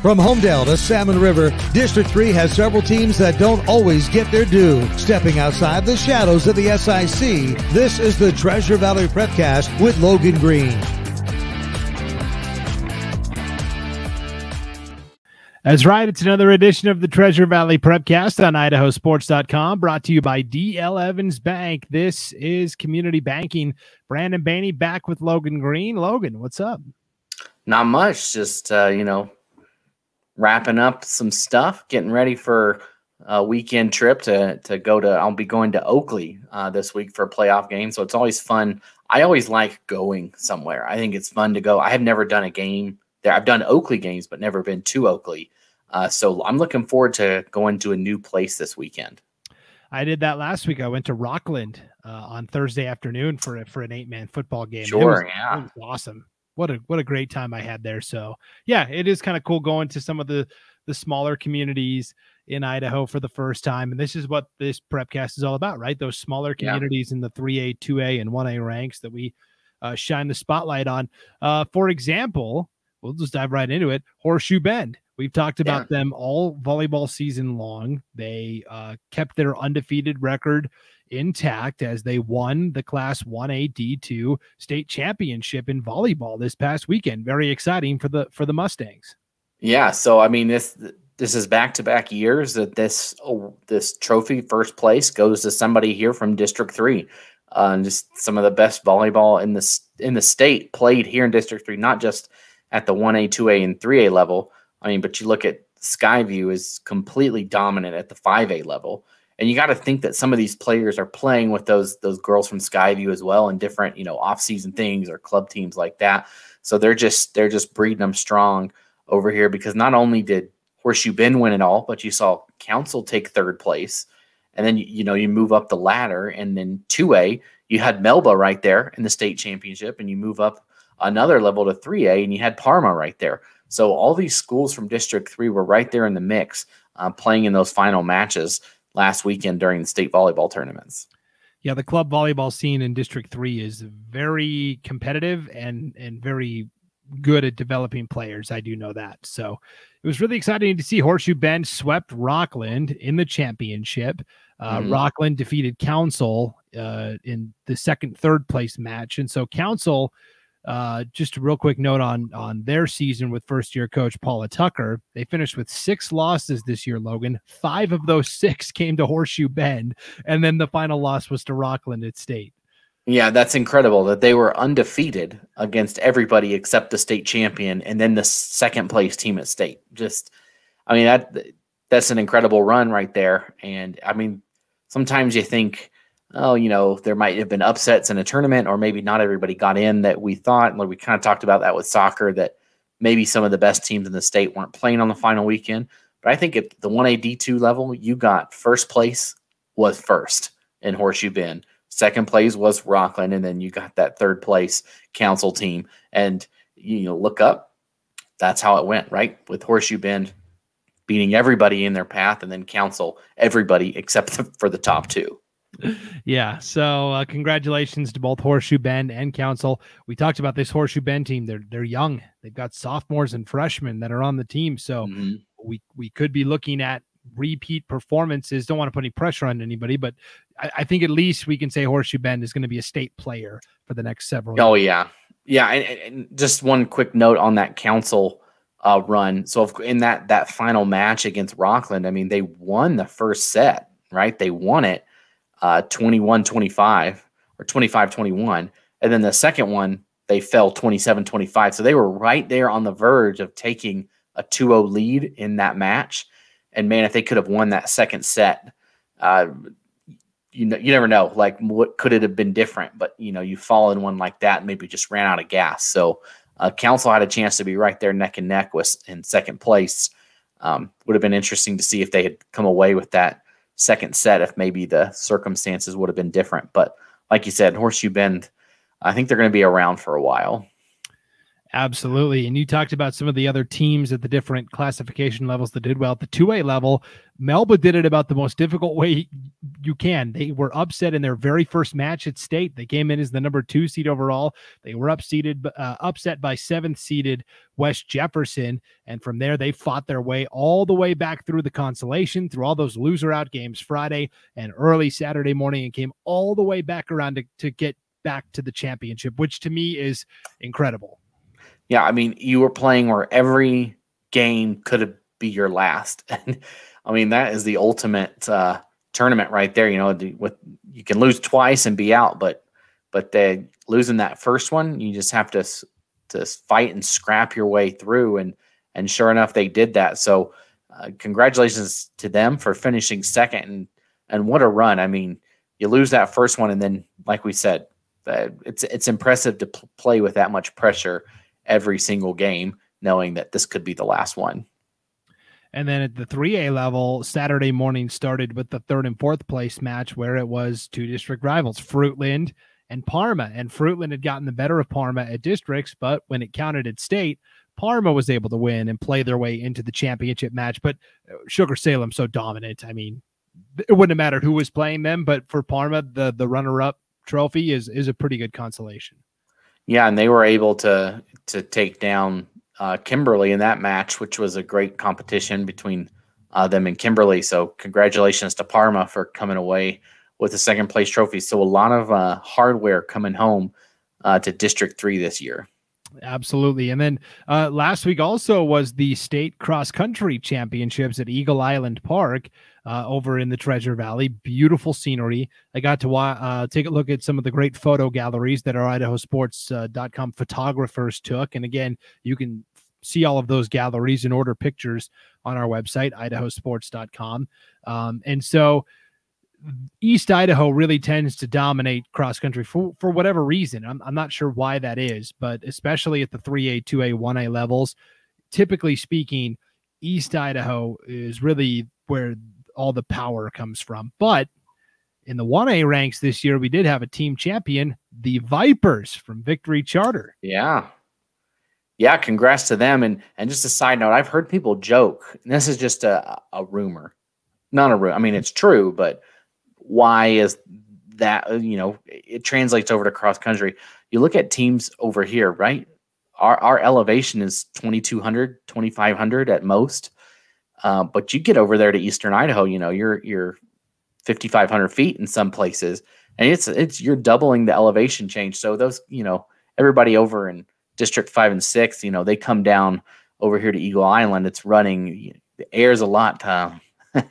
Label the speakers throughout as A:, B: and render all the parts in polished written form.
A: From Homedale to Salmon River, District 3 has several teams that don't always get their due. Stepping outside the shadows of the SIC, this is the Treasure Valley Prepcast with Logan Green.
B: That's right. It's another edition of the Treasure Valley Prepcast on IdahoSports.com, brought to you by D.L. Evans Bank. This is Community Banking. Brandon Baney back with Logan Green. Logan, what's up?
C: Not much. Just, wrapping up some stuff, getting ready for a weekend trip I'll be going to Oakley this week for a playoff game. So it's always fun. I always like going somewhere. I think it's fun to go. I have never done a game there. I've done Oakley games, but never been to Oakley. So I'm looking forward to going to a new place this weekend.
B: I did that last week. I went to Rockland on Thursday afternoon for an 8-man football game.
C: Sure,
B: It was awesome. What a great time I had there. So yeah, it is kind of cool going to some of the smaller communities in Idaho for the first time. And this is what this Prepcast is all about, right? Those smaller communities in the 3A, 2A, and 1A ranks that we shine the spotlight on. For example, we'll just dive right into it. Horseshoe Bend. We've talked about them all volleyball season long. They kept their undefeated record intact as they won the Class 1A D2 state championship in volleyball this past weekend. Very exciting for the Mustangs.
C: Yeah, so I mean this is back-to-back years that this trophy first place goes to somebody here from District 3. Just some of the best volleyball in the state played here in District 3, not just at the 1A, 2A, and 3A level. I mean, but you look at Skyview is completely dominant at the 5A level. And you got to think that some of these players are playing with those girls from Skyview as well in different, off-season things or club teams like that. So they're just breeding them strong over here, because not only did Horseshoe Bend win it all, but you saw Council take third place. And then, you move up the ladder, and then 2A, you had Melba right there in the state championship, and you move up another level to 3A, and you had Parma right there. So all these schools from District 3 were right there in the mix, playing in those final matches last weekend during the state volleyball tournaments.
B: Yeah, the club volleyball scene in District 3 is very competitive and very good at developing players. I do know that. So it was really exciting to see Horseshoe Bend swept Rockland in the championship. Rockland defeated Council in the third place match. And so Council, just a real quick note on their season with first-year coach Paula Tucker. They finished with 6 losses this year, Logan. 5 of those 6 came to Horseshoe Bend, and then the final loss was to Rockland at state.
C: Yeah, that's incredible that they were undefeated against everybody except the state champion and then the second-place team at state. That's an incredible run right there. And, sometimes you think, there might have been upsets in a tournament, or maybe not everybody got in that we thought. Like we kind of talked about that with soccer, that maybe some of the best teams in the state weren't playing on the final weekend. But I think at the 1A D2 level, you got first place was first in Horseshoe Bend. Second place was Rockland, and then you got that third place Council team. And look up, that's how it went, right? With Horseshoe Bend beating everybody in their path, and then Council, everybody except for the top 2.
B: Yeah, so congratulations to both Horseshoe Bend and Council. We talked about this Horseshoe Bend team. They're young. They've got sophomores and freshmen that are on the team. So we could be looking at repeat performances. Don't want to put any pressure on anybody, but I think at least we can say Horseshoe Bend is going to be a state player for the next several years.
C: Oh, yeah. Yeah, and just one quick note on that Council run. So in that final match against Rockland, they won the first set, right? They won it 21-25 or 25-21. And then the second one, they fell 27-25. So they were right there on the verge of taking a 2-0 lead in that match. And man, if they could have won that second set, you never know, like what could it have been different, but you fall in one like that and maybe just ran out of gas. So Council had a chance to be right there neck and neck in second place. Would have been interesting to see if they had come away with that second set, if maybe the circumstances would have been different. But like you said, Horseshoe Bend, I think they're going to be around for a while.
B: Absolutely. And you talked about some of the other teams at the different classification levels that did well. At the 2A level, Melba did it about the most difficult way you can. They were upset in their very first match at state. They came in as the number 2 seed overall. They were upset by 7th seeded West Jefferson. And from there, they fought their way all the way back through the consolation, through all those loser out games Friday and early Saturday morning, and came all the way back around to get back to the championship, which to me is incredible.
C: Yeah, I mean, you were playing where every game could be your last. And I mean, that is the ultimate tournament right there. You know, you can lose twice and be out, but losing that first one, you just have to fight and scrap your way through. And sure enough, they did that. So congratulations to them for finishing second. And what a run. I mean, you lose that first one, and then, like we said, it's impressive to play with that much pressure every single game, knowing that this could be the last one.
B: And then at the 3A level, Saturday morning started with the 3rd and 4th place match, where it was 2 district rivals, Fruitland and Parma. And Fruitland had gotten the better of Parma at districts, but when it counted at state, Parma was able to win and play their way into the championship match. But Sugar Salem so dominant. I mean, it wouldn't have mattered who was playing them, but for Parma, the runner-up trophy is a pretty good consolation.
C: Yeah, and they were able to take down Kimberly in that match, which was a great competition between them and Kimberly. So congratulations to Parma for coming away with a 2nd place trophy. So a lot of hardware coming home to District 3 this year.
B: Absolutely. And then last week also was the state cross country championships at Eagle Island Park over in the Treasure Valley. Beautiful scenery. I got to take a look at some of the great photo galleries that our IdahoSports.com photographers took. And again, you can see all of those galleries and order pictures on our website, IdahoSports.com. And so East Idaho really tends to dominate cross country for whatever reason. I'm not sure why that is, but especially at the 3A, 2A, 1A levels, typically speaking, East Idaho is really where all the power comes from. But in the 1A ranks this year, we did have a team champion, the Vipers from Victory Charter.
C: Yeah. Yeah, congrats to them. And just a side note, I've heard people joke, and this is just a rumor. Not a rumor. I mean, it's true, but why is that? You know, it translates over to cross country. You look at teams over here, right? Our elevation is 2,200, 2,500 at most. But you get over there to Eastern Idaho, you know, you're 5,500 feet in some places, and it's you're doubling the elevation change. So those, you know, everybody over in District 5 and 6, you know, they come down over here to Eagle Island. It's running. The air's a lot. You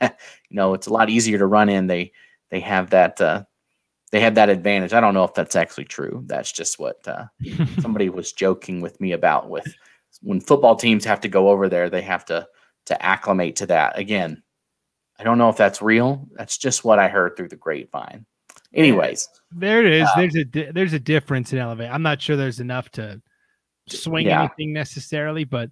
C: know, it's a lot easier to run in. They have that advantage. I don't know if that's actually true. That's just what somebody was joking with me about. With when football teams have to go over there, they have to acclimate to that. Again, I don't know if that's real. That's just what I heard through the grapevine. Anyways,
B: there it is. There's a difference in elevation. I'm not sure there's enough to swing anything necessarily, but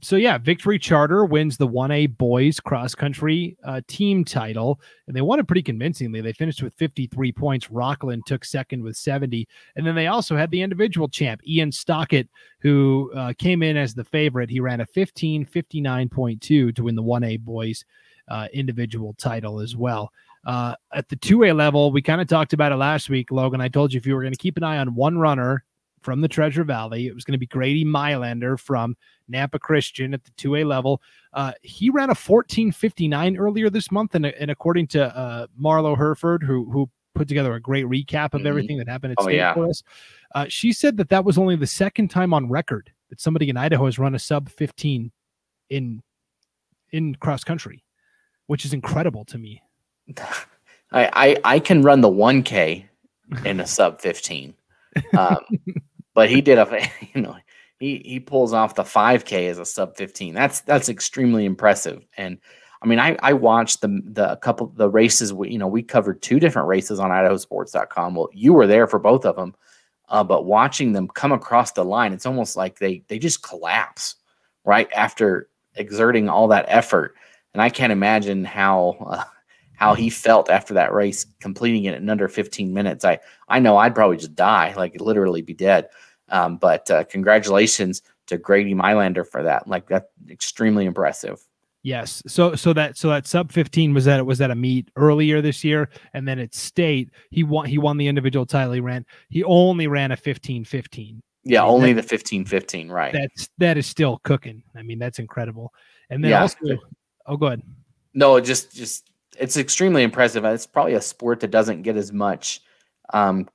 B: so yeah, Victory Charter wins the 1A boys cross country team title, and they won it pretty convincingly. They finished with 53 points. Rockland took second with 70, and then they also had the individual champ Ian Stockett, who came in as the favorite. He ran a 15:59.2 to win the 1A boys individual title as well. At the 2A level, we kind of talked about it last week, Logan. I told you if you were going to keep an eye on one runner from the Treasure Valley, it was going to be Grady Mylander from Nampa Christian at the 2A level. He ran a 14:59 earlier this month, and according to Marlo Herford, who put together a great recap of everything that happened at state for us, she said that was only the second time on record that somebody in Idaho has run a sub 15 in cross country, which is incredible to me.
C: I can run the 1K in a sub 15. But he did he pulls off the 5K as a sub 15. That's extremely impressive. And I mean, I watched the races. We covered 2 different races on IdahoSports.com. Well, you were there for both of them, but watching them come across the line, it's almost like they just collapse right after exerting all that effort. And I can't imagine how he felt after that race, completing it in under 15 minutes. I know I'd probably just die, like literally be dead. But congratulations to Grady Mylander for that. Like, that's extremely impressive.
B: Yes. So that sub 15 was at a meet earlier this year, and then at state he won the individual title. He only ran a 15-15.
C: Yeah, only the 15-15, right?
B: That is still cooking. I mean, that's incredible. And then
C: Yeah.
B: also, oh, go ahead.
C: No, just it's extremely impressive. It's probably a sport that doesn't get as much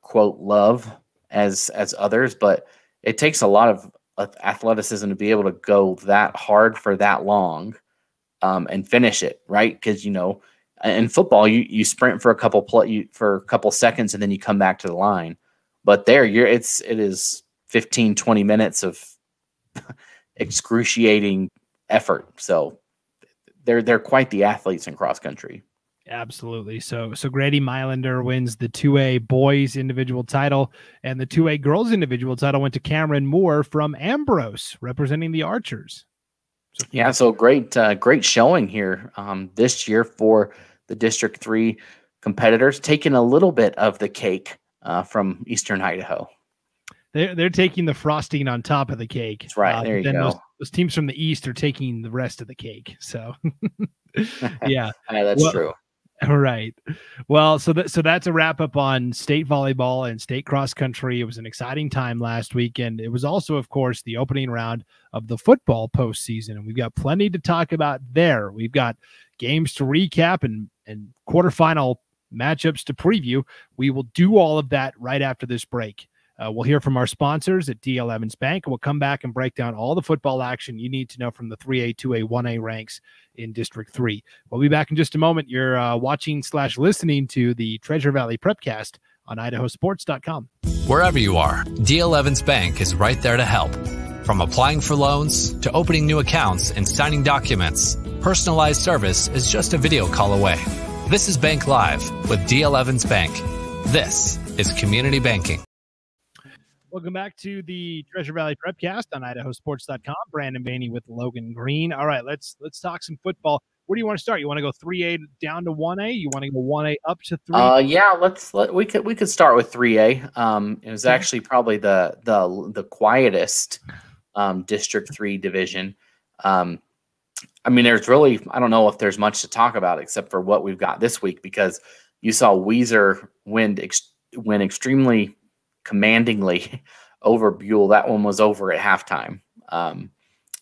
C: quote love as others, but it takes a lot of athleticism to be able to go that hard for that long and finish it, right? Because in football you sprint for a couple seconds and then you come back to the line, but there it is 15-20 minutes of excruciating effort. So they're quite the athletes in cross country.
B: Absolutely. So Grady Mylander wins the 2A boys individual title, and the 2A girls individual title went to Cameron Moore from Ambrose, representing the Archers.
C: So great showing here this year for the District 3 competitors, taking a little bit of the cake from Eastern Idaho.
B: They're taking the frosting on top of the cake.
C: That's right. There you go.
B: Those teams from the East are taking the rest of the cake. So, yeah,
C: that's true.
B: All right. Well, so that's a wrap up on state volleyball and state cross country. It was an exciting time last weekend. It was also, of course, the opening round of the football postseason, and we've got plenty to talk about there. We've got games to recap and quarterfinal matchups to preview. We will do all of that right after this break. We'll hear from our sponsors at DL Evans Bank, and we'll come back and break down all the football action you need to know from the 3A, 2A, 1A ranks in District 3. We'll be back in just a moment. You're watching/listening to the Treasure Valley Prepcast on IdahoSports.com.
D: Wherever you are, DL Evans Bank is right there to help. From applying for loans to opening new accounts and signing documents, personalized service is just a video call away. This is Bank Live with DL Evans Bank. This is community banking.
B: Welcome back to the Treasure Valley Prepcast on IdahoSports.com. Brandon Baney with Logan Green. All right, let's talk some football. Where do you want to start? You want to go 3A down to 1A? You want to go 1A up to 3?
C: We could start with 3A. It was actually probably the quietest District 3 division. I mean, there's really, I don't know if there's much to talk about except for what we've got this week, because you saw Weiser win extremely commandingly over Buell. That one was over at halftime.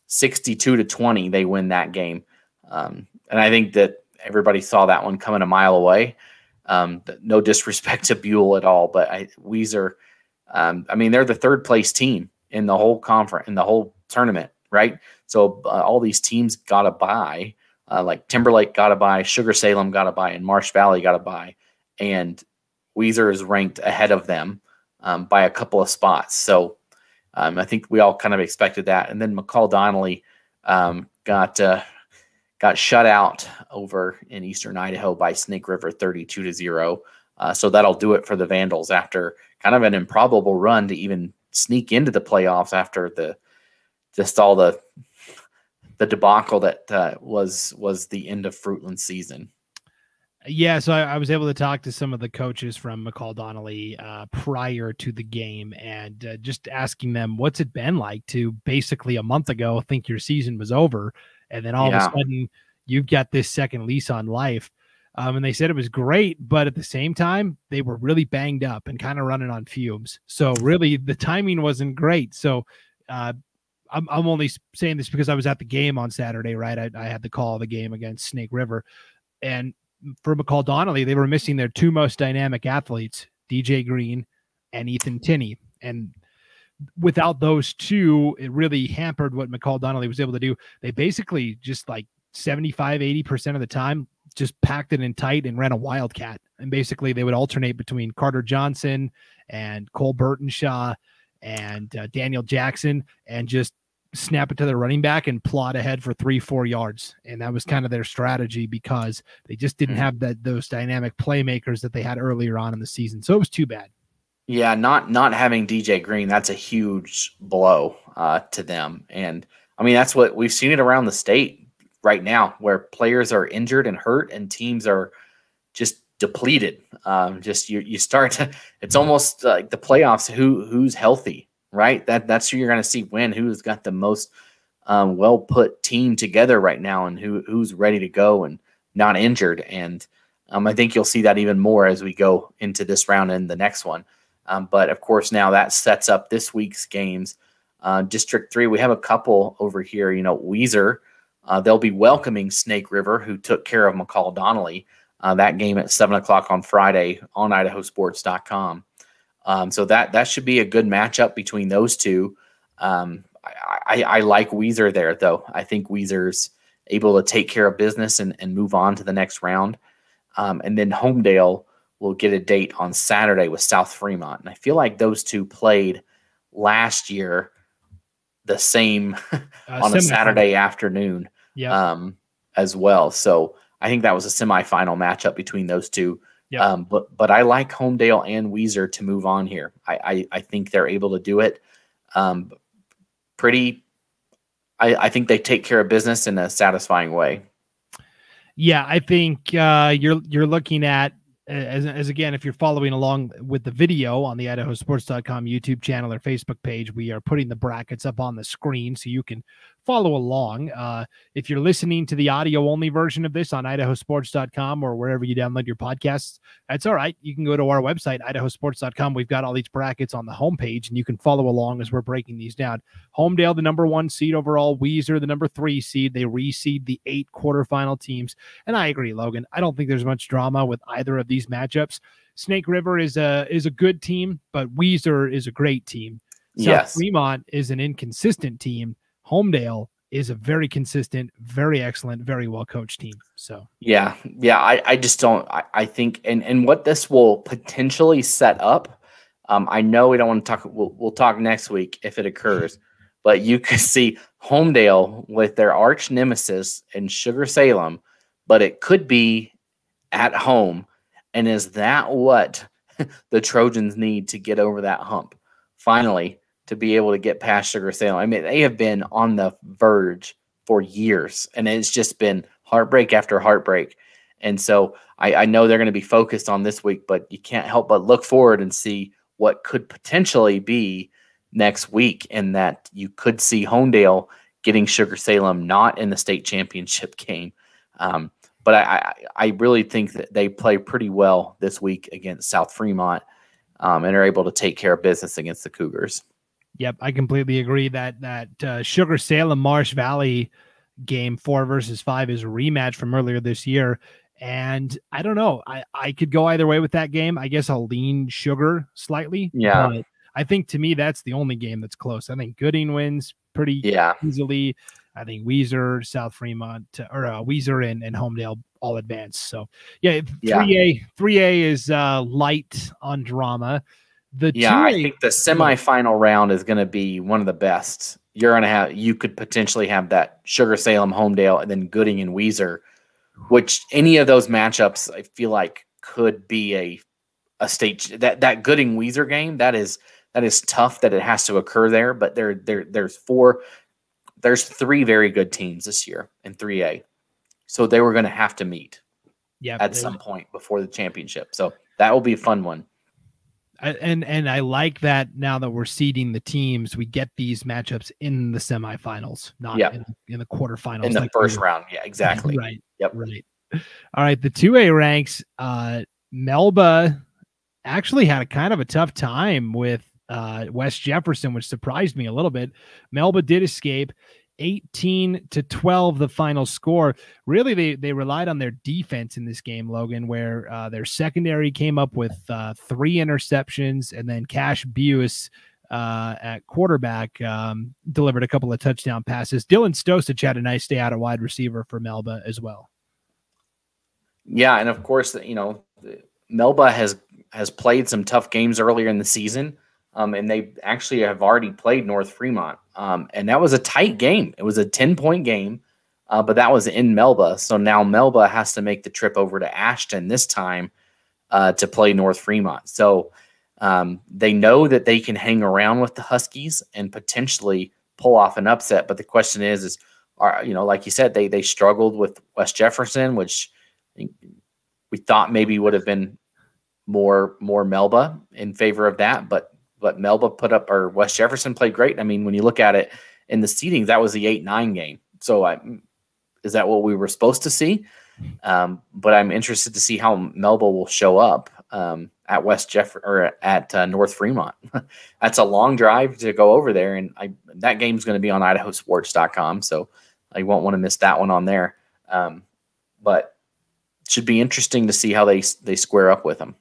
C: 62-20, they win that game. And I think that everybody saw that one coming a mile away. No disrespect to Buell at all, but Weiser, I mean, they're the third place team in the whole conference, in the whole tournament, right? So all these teams got a bye, like Timberlake got a bye, Sugar Salem got a bye, and Marsh Valley got a bye. And Weiser is ranked ahead of them by a couple of spots. So I think we all kind of expected that. And then McCall Donnelly got shut out over in Eastern Idaho by Snake River 32-0. So that'll do it for the Vandals after kind of an improbable run to even sneak into the playoffs after all the debacle that was the end of Fruitland season.
B: Yeah, so I was able to talk to some of the coaches from McCall Donnelly prior to the game, and just asking them, what's it been like to basically a month ago think your season was over, and then all of a sudden you've got this second lease on life. And they said it was great, but at the same time, they were really banged up and kind of running on fumes. So really the timing wasn't great. So I'm only saying this because I was at the game on Saturday, right? I had the call of the game against Snake River, and for McCall Donnelly, they were missing their two most dynamic athletes, DJ Green and Ethan Tinney. And without those two, it really hampered what McCall Donnelly was able to do. They basically just like 75-80% of the time just packed it in tight and ran a wildcat. And basically they would alternate between Carter Johnson and Cole Burtonshaw and Daniel Jackson, and just snap it to the running back and plot ahead for 3-4 yards. And that was kind of their strategy, because they just didn't have those dynamic playmakers that they had earlier on in the season. So it was too bad.
C: Yeah. Not having DJ Green, that's a huge blow to them. And I mean, that's what we've seen it around the state right now, where players are injured and hurt and teams are just depleted. You start to, it's almost like the playoffs, who's healthy, right? That's who you're going to see win. Who's got the most well put team together right now, and who's ready to go and not injured. And I think you'll see that even more as we go into this round and the next one. But of course, now that sets up this week's games. District 3, we have a couple over here. Weiser, they'll be welcoming Snake River, who took care of McCall Donnelly. That game at 7 o'clock on Friday on IdahoSports.com. So that should be a good matchup between those two. I like Weiser there, though. I think Weiser's able to take care of business and move on to the next round. And then Homedale will get a date on Saturday with South Fremont. And I feel like those two played last year the same on a Saturday afternoon as well. So I think that was a semifinal matchup between those two. Yep. But I like Homedale and Weiser to move on here. I think they're able to do it. I think they take care of business in a satisfying way.
B: Yeah, I think you're looking at as again, if you're following along with the video on the IdahoSports.com YouTube channel or Facebook page, we are putting the brackets up on the screen so you can follow along. If you're listening to the audio only version of this on IdahoSports.com or wherever you download your podcasts, that's all right. You can go to our website, IdahoSports.com. We've got all these brackets on the homepage, and you can follow along as we're breaking these down. Homedale, the number 1 seed overall. Weiser, the number 3 seed. They reseed the 8 quarterfinal teams. And I agree, Logan. I don't think there's much drama with either of these matchups. Snake River is a good team, but Weiser is a great team. South Fremont is an inconsistent team. Homedale is a very consistent, very excellent, very well-coached team. So I just don't. I think, and what this will potentially set up. I know we don't want to talk. We'll talk next week if it occurs, but you could see Homedale with their arch nemesis in Sugar Salem, but it could be at home. And is that what the Trojans need to get over that hump? Finally, to be able to get past Sugar Salem. I mean, they have been on the verge for years, and it's just been heartbreak after heartbreak. And so I know they're going to be focused on this week, but you can't help but look forward and see what could potentially be next week, and that you could see Homedale getting Sugar Salem not in the state championship game. But I really think that they play pretty well this week against South Fremont and are able to take care of business against the Cougars. Yep, I completely agree that Sugar Salem Marsh Valley game 4 versus 5 is a rematch from earlier this year. And I don't know. I could go either way with that game. I guess I'll lean Sugar slightly.
C: Yeah.
B: But I think to me, that's the only game that's close. I think Gooding wins pretty easily. I think Weiser, South Fremont, or Weiser and Homedale all advance. So, 3A is light on drama.
C: I think the semifinal round is going to be one of the best. You could potentially have that Sugar Salem, Homedale, and then Gooding and Weiser, which any of those matchups I feel like could be a state that Gooding Weiser game. That is tough that it has to occur there, but there's 3 very good teams this year in 3A. So they were going to have to meet at some point before the championship. So that will be a fun one.
B: And I like that now that we're seeding the teams, we get these matchups in the semifinals, not in the quarterfinals.
C: In the first round. Yeah, exactly.
B: Right.
C: Yep.
B: Right. All right. The 2A ranks, Melba actually had a kind of a tough time with West Jefferson, which surprised me a little bit. Melba did escape 18-12, the final score. Really, they relied on their defense in this game, Logan, where their secondary came up with 3 interceptions, and then Cash Buis at quarterback delivered a couple of touchdown passes. Dylan Stosich had a nice day out at wide receiver for Melba as well. Yeah,
C: and of course, Melba has played some tough games earlier in the season. And they actually have already played North Fremont. And that was a tight game. It was a 10-point game, but that was in Melba. So now Melba has to make the trip over to Ashton this time to play North Fremont. So they know that they can hang around with the Huskies and potentially pull off an upset. But the question is like you said, they struggled with West Jefferson, which we thought maybe would have been more Melba in favor of that, but but Melba put up, or West Jefferson played great. I mean, when you look at it in the seedings, that was the 8-9 game. So is that what we were supposed to see? But I'm interested to see how Melba will show up at North Fremont. That's a long drive to go over there, and that game's going to be on IdahoSports.com, so I won't want to miss that one on there. But it should be interesting to see how they square up with them.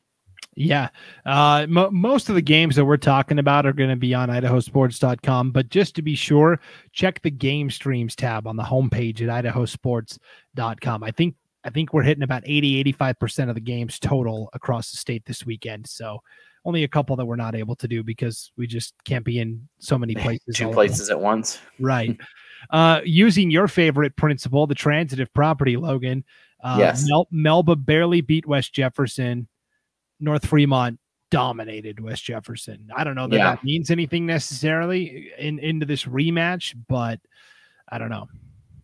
B: Yeah. Most of the games that we're talking about are going to be on IdahoSports.com, but just to be sure, check the game streams tab on the homepage at IdahoSports.com. I think we're hitting about 85% of the games total across the state this weekend. So only a couple that we're not able to do because we just can't be in so many places.
C: Two places at once.
B: Right. Using your favorite principle, the transitive property, Logan,
C: yes.
B: Melba barely beat West Jefferson. North Fremont dominated West Jefferson. I don't know that that means anything necessarily into this rematch, but I don't know.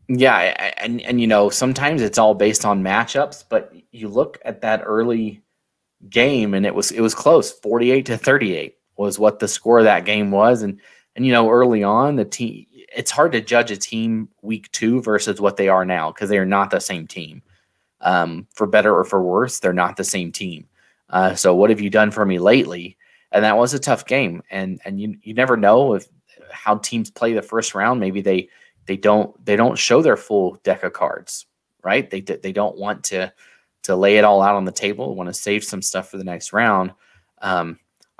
C: Yeah, and sometimes it's all based on matchups, but you look at that early game and it was close. 48-38 was what the score of that game was, and early on the team, it's hard to judge a team week 2 versus what they are now because they are not the same team. For better or for worse, they're not the same team. So what have you done for me lately? And that was a tough game. And you never know how teams play the first round. Maybe they don't show their full deck of cards, right? They don't want to lay it all out on the table, want to save some stuff for the next round. I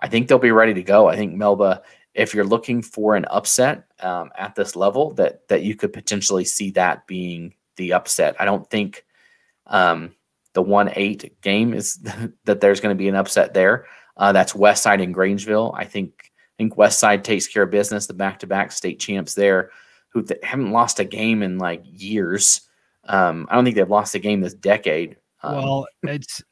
C: think they'll be ready to go. I think Melba, if you're looking for an upset at this level, that you could potentially see that being the upset. I don't think the 1-8 game is that there's going to be an upset there. That's Westside and Grangeville. I think Westside takes care of business. The back-to-back state champs there, who haven't lost a game in like years. I don't think they've lost a game this decade.
B: Well,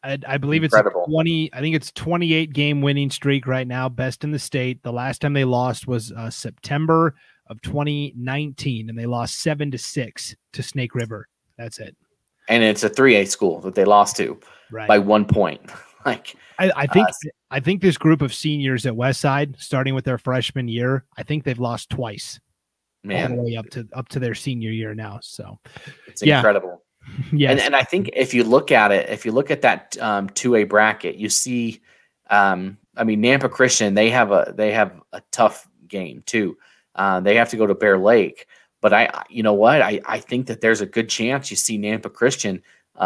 B: I believe
C: incredible.
B: It's 20. I think it's 28 game winning streak right now, best in the state. The last time they lost was September of 2019, and they lost 7-6 to Snake River. That's it.
C: And it's a 3A school that they lost to by 1 point.
B: I think this group of seniors at Westside, starting with their freshman year, I think they've lost twice.
C: Man,
B: all the way up to their senior year now. So
C: it's incredible.
B: Yeah.
C: And I think if you look at that 2A bracket, you see, Nampa Christian, they have a tough game too. They have to go to Bear Lake. But I think that there's a good chance you see Nampa Christian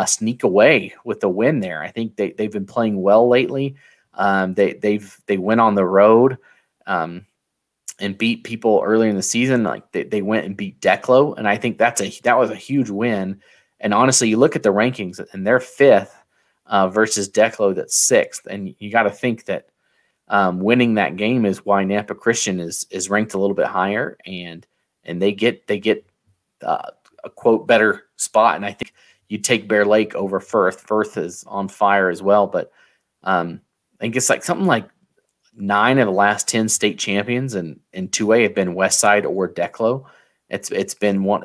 C: sneak away with the win there. I think they've been playing well lately. They went on the road and beat people early in the season. Like they went and beat Declo, and I think that was a huge win. And honestly, you look at the rankings, and they're 5th versus Declo that's 6th, and you got to think that winning that game is why Nampa Christian is ranked a little bit higher, and they get a quote better spot. And I think you take Bear Lake over Firth. Firth is on fire as well, but I think it's like something like 9 of the last 10 state champions in 2A have been Westside or Declo. It's been one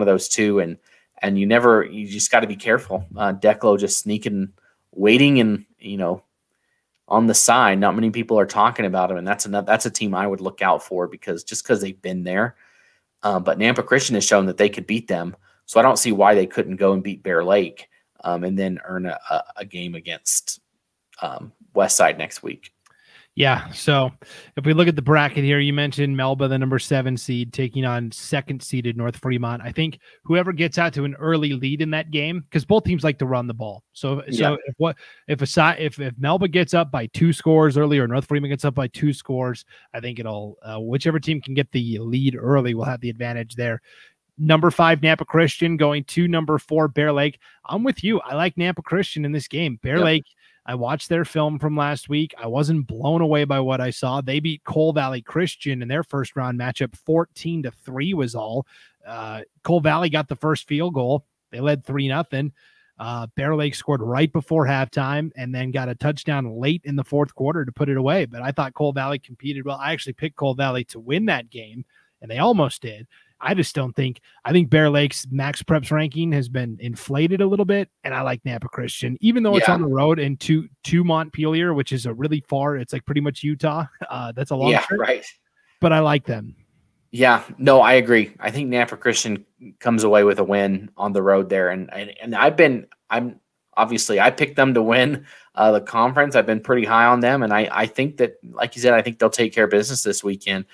C: of those two, and you just got to be careful. Declo just sneaking, waiting, and on the side. Not many people are talking about them, and that's a team I would look out for because they've been there. But Nampa Christian has shown that they could beat them, so I don't see why they couldn't go and beat Bear Lake and then earn a game against Westside next week.
B: Yeah. So if we look at the bracket here, you mentioned Melba, the number 7 seed, taking on 2nd seeded North Fremont. I think whoever gets out to an early lead in that game, because both teams like to run the ball. So if Melba gets up by 2 scores early or North Fremont gets up by 2 scores, I think it'll whichever team can get the lead early will have the advantage there. Number 5 Nampa Christian going to number 4 Bear Lake. I'm with you. I like Nampa Christian in this game. Bear Lake. I watched their film from last week. I wasn't blown away by what I saw. They beat Coal Valley Christian in their first round matchup. 14-3 was all. Coal Valley got the first field goal. They led 3-0. Bear Lake scored right before halftime and then got a touchdown late in the 4th quarter to put it away. But I thought Coal Valley competed well. I actually picked Coal Valley to win that game, and they almost did. I just don't think, I think Bear Lake's Max Preps ranking has been inflated a little bit. And I like Nampa Christian, even though it's on the road and to Montpelier, which is a really far, it's like pretty much Utah. That's a long trip,
C: right.
B: But I like them.
C: Yeah, no, I agree. I think Nampa Christian comes away with a win on the road there. And I picked them to win the conference. I've been pretty high on them. And I think that, like you said, I think they'll take care of business this weekend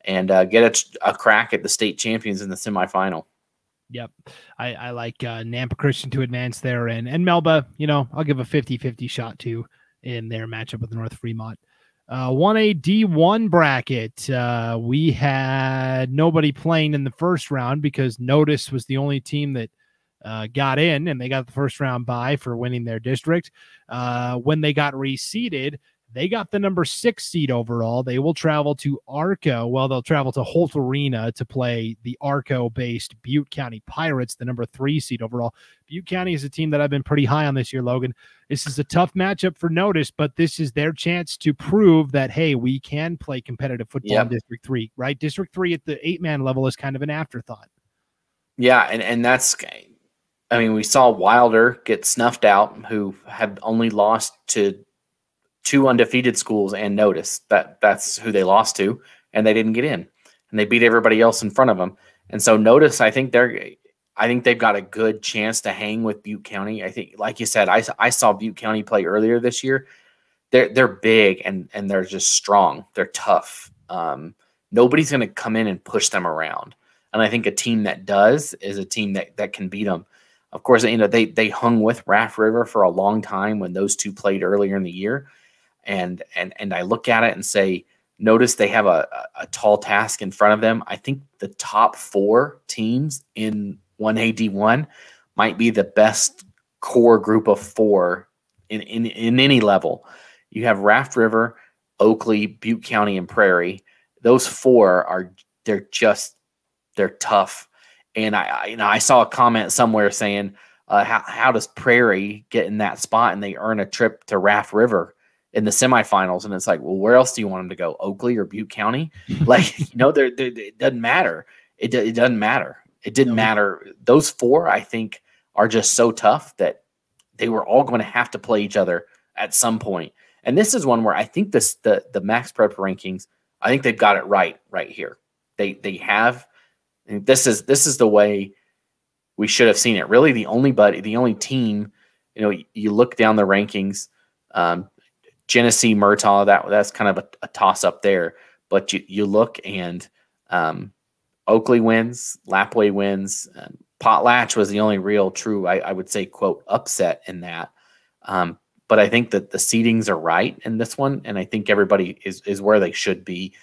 C: and get a crack at the state champions in the semifinal.
B: Yep. I like Nampa Christian to advance there. And Melba, I'll give a 50-50 shot to in their matchup with North Fremont. 1A D1 bracket. We had nobody playing in the first round because Notice was the only team that got in, and they got the first round bye for winning their district. When they got reseeded, they got the number 6 seed overall. They will travel to Arco. Well, they'll travel to Holt Arena to play the Arco-based Butte County Pirates, the number 3 seed overall. Butte County is a team that I've been pretty high on this year, Logan. This is a tough matchup for Notice, but this is their chance to prove that, hey, we can play competitive football in District 3, right? District 3 at the 8-man level is kind of an afterthought.
C: Yeah, and that's – I mean, we saw Wilder get snuffed out, who had only lost to 2 undefeated schools and Notice. That's who they lost to, and they didn't get in. And they beat everybody else in front of them. And so Notice, I think they've got a good chance to hang with Butte County. I think, like you said, I saw Butte County play earlier this year. They're big and they're just strong. They're tough. Nobody's going to come in and push them around. And I think a team that does is a team that can beat them. Of course, they hung with Raft River for a long time when those two played earlier in the year. And I look at it and say, Notice they have a tall task in front of them. I think the top 4 teams in 1A D1 might be the best core group of 4 in any level. You have Raft River, Oakley, Butte County, and Prairie. Those 4 they're tough. And I saw a comment somewhere saying, how does Prairie get in that spot and they earn a trip to Raft River in the semifinals? And it's like, well, where else do you want them to go? Oakley or Butte County? Like, it doesn't matter. It doesn't matter. It didn't matter. Those 4, I think, are just so tough that they were all going to have to play each other at some point. And this is one where I think the Max Prep rankings, I think they've got it right here. They have. And this is the way we should have seen it. Really, the only team, you look down the rankings, Genesee, Murtaugh, that's kind of a toss up there. But you look and Oakley wins, Lapway wins. Potlatch was the only real true, I would say, quote, upset in that. But I think that the seedings are right in this one, and I think everybody is where they should be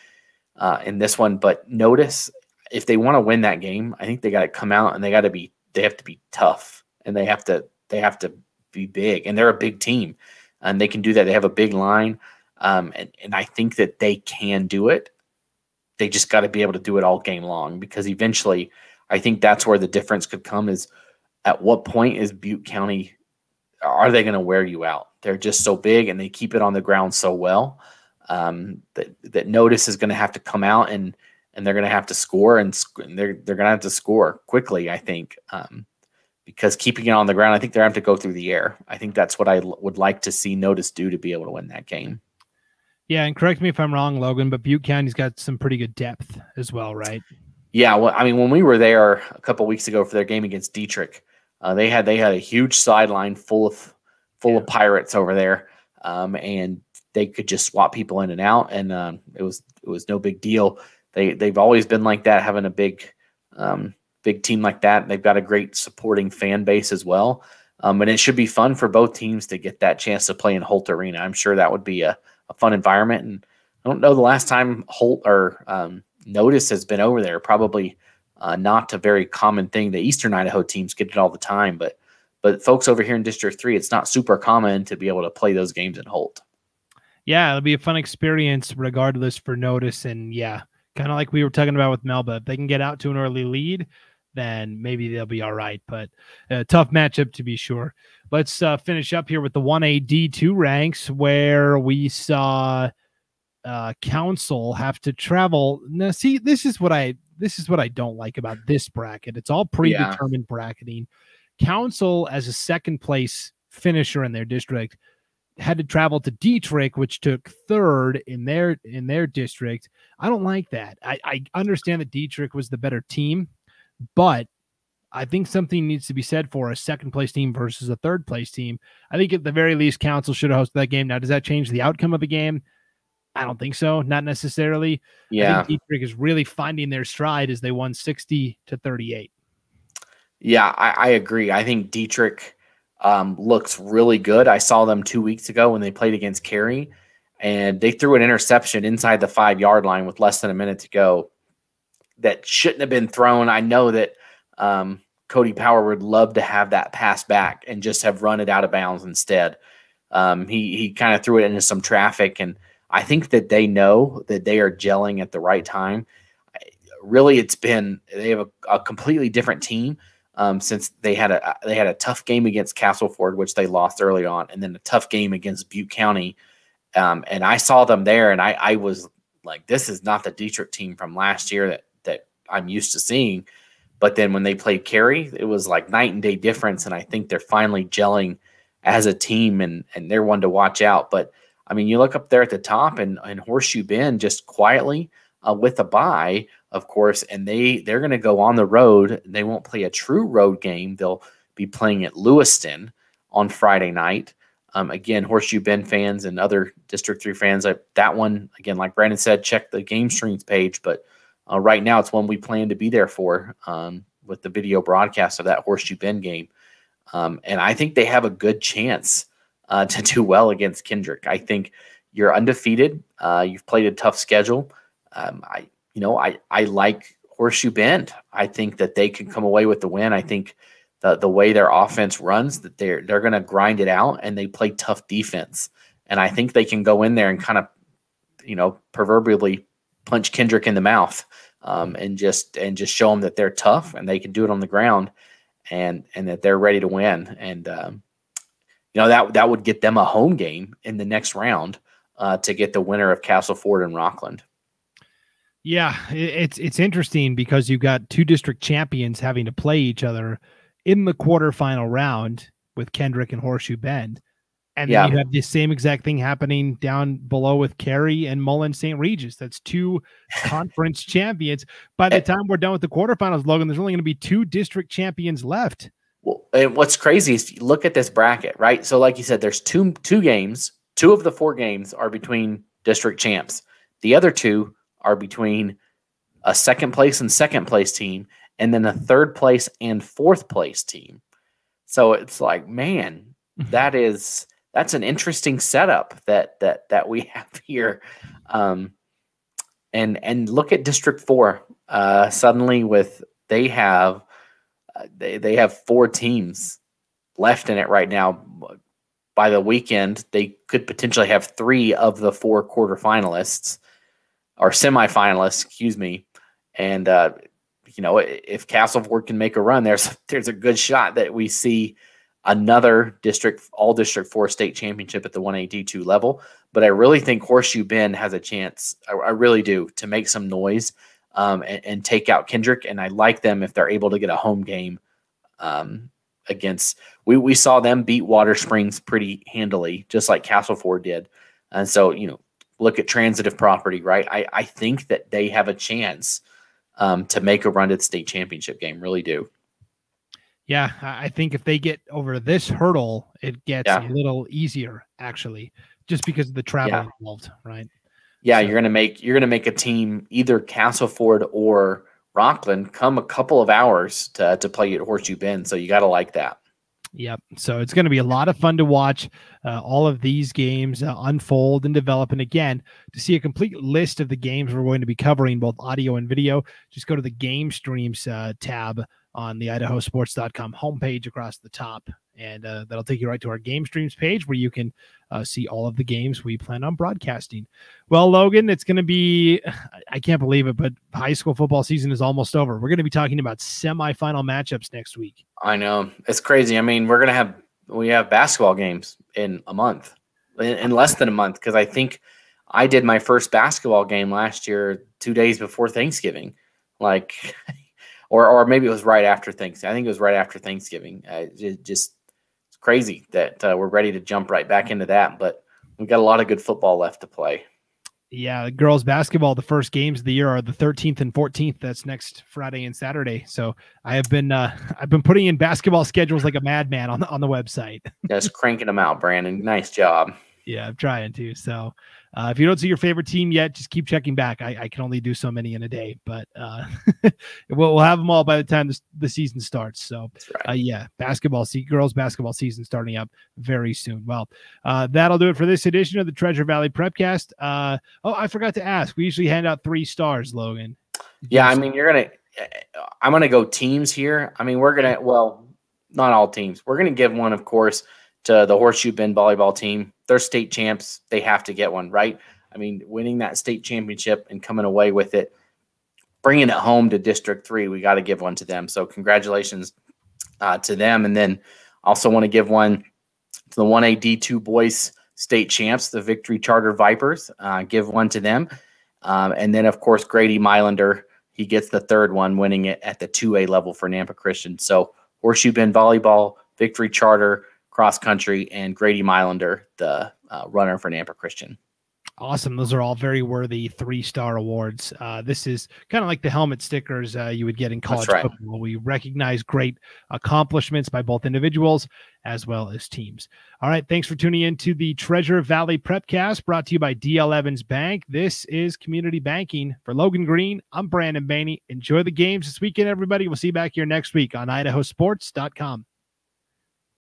C: in this one. But Notice, if they want to win that game, I think they got to come out and they have to be tough, and they have to be big, and they're a big team, and they can do that. They have a big line, and I think that they can do it. They just got to be able to do it all game long, because eventually I think that's where the difference could come, is at what point is Butte County, are they going to wear you out? They're just so big and they keep it on the ground so well that Notice is going to have to come out and they're going to have to score, and they're going to have to score quickly, I think, because keeping it on the ground, I think they're going to have to go through the air. I think that's what I would like to see Notice do to be able to win that game.
B: Yeah, and correct me if I'm wrong, Logan, but Butte County's got some pretty good depth as well, right?
C: Yeah, well, I mean, when we were there a couple weeks ago for their game against Dietrich, they had a huge sideline full of Pirates over there, and they could just swap people in and out, and it was no big deal. They've always been like that, having a big team like that. They've got a great supporting fan base as well, and it should be fun for both teams to get that chance to play in Holt Arena. I'm sure that would be a fun environment, and I don't know the last time Holt or Notice has been over there. Probably not a very common thing. The Eastern Idaho teams get it all the time, but folks over here in District 3, it's not super common to be able to play those games in Holt.
B: Yeah, it'll be a fun experience regardless for Notice, and yeah, kind of like we were talking about with Melba. If they can get out to an early lead, then maybe they'll be all right. But a tough matchup to be sure. Let's finish up here with the 1A D2 ranks, where we saw Council have to travel. Now, see, this is what I this is what I don't like about this bracket. It's all predetermined bracketing. Council, as a second place finisher in their district, had to travel to Dietrich, which took third in their district. I don't like that. I understand that Dietrich was the better team, but I think something needs to be said for a second place team versus a third place team. I think at the very least, Council should have hosted that game. Now, does that change the outcome of the game? I don't think so. Not necessarily.
C: Yeah.
B: I think Dietrich is really finding their stride as they won 60-38.
C: Yeah, I agree. I think Dietrich looks really good. I saw them 2 weeks ago when they played against Cary, and they threw an interception inside the 5-yard line with less than a minute to go that shouldn't have been thrown. I know that Cody Power would love to have that pass back and just have run it out of bounds instead. He kind of threw it into some traffic, and I think that they know that they are gelling at the right time. Really, they have a completely different team since they had a tough game against Castleford, which they lost early on, and then a tough game against Butte County. And I saw them there, and I was like, this is not the Dietrich team from last year that I'm used to seeing. But then when they played Cary, it was like night and day difference, and I think they're finally gelling as a team, and they're one to watch out. But, I mean, you look up there at the top, and Horseshoe Bend just quietly with a bye, of course, and they're going to go on the road. They won't play a true road game. They'll be playing at Lewiston on Friday night. Again, Horseshoe Bend fans and other District 3 fans, that one, again, like Brandon said, check the game streams page, but right now it's one we plan to be there for with the video broadcast of that Horseshoe Bend game. And I think they have a good chance to do well against Kendrick. I think you're undefeated. You've played a tough schedule. I like Horseshoe Bend. I think that they can come away with the win. I think the way their offense runs, that they're going to grind it out, and they play tough defense. And I think they can go in there and kind of, proverbially punch Kendrick in the mouth and just show them that they're tough and they can do it on the ground and that they're ready to win. And, that would get them a home game in the next round to get the winner of Castleford and Rockland.
B: Yeah, it's interesting because you've got two district champions having to play each other in the quarterfinal round with Kendrick and Horseshoe Bend. And then you have the same exact thing happening down below with Cary and Mullen St. Regis. That's two conference champions. By the time we're done with the quarterfinals, Logan, there's only going to be two district champions left.
C: Well, and what's crazy is you look at this bracket, right? So like you said, there's two games. 2 of the 4 games are between district champs. The other 2 are between a second place and second place team, and then a third place and fourth place team. So it's like, man, that's an interesting setup that we have here. And look at District 4. Suddenly they have 4 teams left in it right now. By the weekend, they could potentially have 3 of the 4 quarterfinalists or semifinalists, excuse me. And if Castleford can make a run, there's a good shot that we see another all District 4 state championship at the 1A D2 level. But I really think Horseshoe Bend has a chance, I really do, to make some noise and take out Kendrick. And I like them if they're able to get a home game against. We saw them beat Water Springs pretty handily, just like Castleford did. And so, look at transitive property, right? I think that they have a chance to make a run to the state championship game, really do.
B: Yeah, I think if they get over this hurdle, it gets a little easier, actually, just because of the travel involved, right?
C: Yeah, so you're gonna make a team, either Castleford or Rockland, come a couple of hours to play at Horseshoe Bend. So you got to like that.
B: Yep. So it's going to be a lot of fun to watch all of these games unfold and develop. And again, to see a complete list of the games we're going to be covering, both audio and video, just go to the game streams tab on the IdahoSports.com homepage across the top. And that'll take you right to our game streams page where you can see all of the games we plan on broadcasting. Well, Logan, it's going to be, I can't believe it, but high school football season is almost over. We're going to be talking about semifinal matchups next week.
C: I know. It's crazy. I mean, we have basketball games in a month, in less than a month, because I think I did my first basketball game last year 2 days before Thanksgiving. like, or maybe it was right after Thanksgiving. I think it was right after Thanksgiving. It's crazy that we're ready to jump right back into that, but we've got a lot of good football left to play.
B: Yeah, girls basketball, the first games of the year are the 13th and 14th. That's next Friday and Saturday. So I've been putting in basketball schedules like a madman on the website.
C: Just cranking them out, Brandon. Nice job.
B: Yeah, I'm trying to. So if you don't see your favorite team yet, just keep checking back. I can only do so many in a day, but we'll have them all by the time the season starts. So
C: right.
B: Yeah, girls basketball season starting up very soon. Well, that'll do it for this edition of the Treasure Valley Prepcast. I forgot to ask. We usually hand out 3 stars, Logan.
C: Yeah, I mean, I'm going to go teams here. I mean, not all teams. We're going to give one, of course, to the Horseshoe Bend volleyball team. They're state champs. They have to get one, right? I mean, winning that state championship and coming away with it, bringing it home to District 3, we got to give one to them. So congratulations to them. And then also want to give one to the 1A D2 boys state champs, the Victory Charter Vipers. Give one to them. And then, of course, Grady Mylander, he gets the 3rd one, winning it at the 2A level for Nampa Christian. So Horseshoe Bend volleyball, Victory Charter, cross country, and Grady Mylander, the runner for Nampa Christian.
B: Awesome. Those are all very worthy 3-star awards. This is kind of like the helmet stickers you would get in college football. We recognize great accomplishments by both individuals as well as teams. All right. Thanks for tuning in to the Treasure Valley Prepcast, brought to you by D.L. Evans Bank. This is Community Banking. For Logan Green, I'm Brandon Baney. Enjoy the games this weekend, everybody. We'll see you back here next week on IdahoSports.com.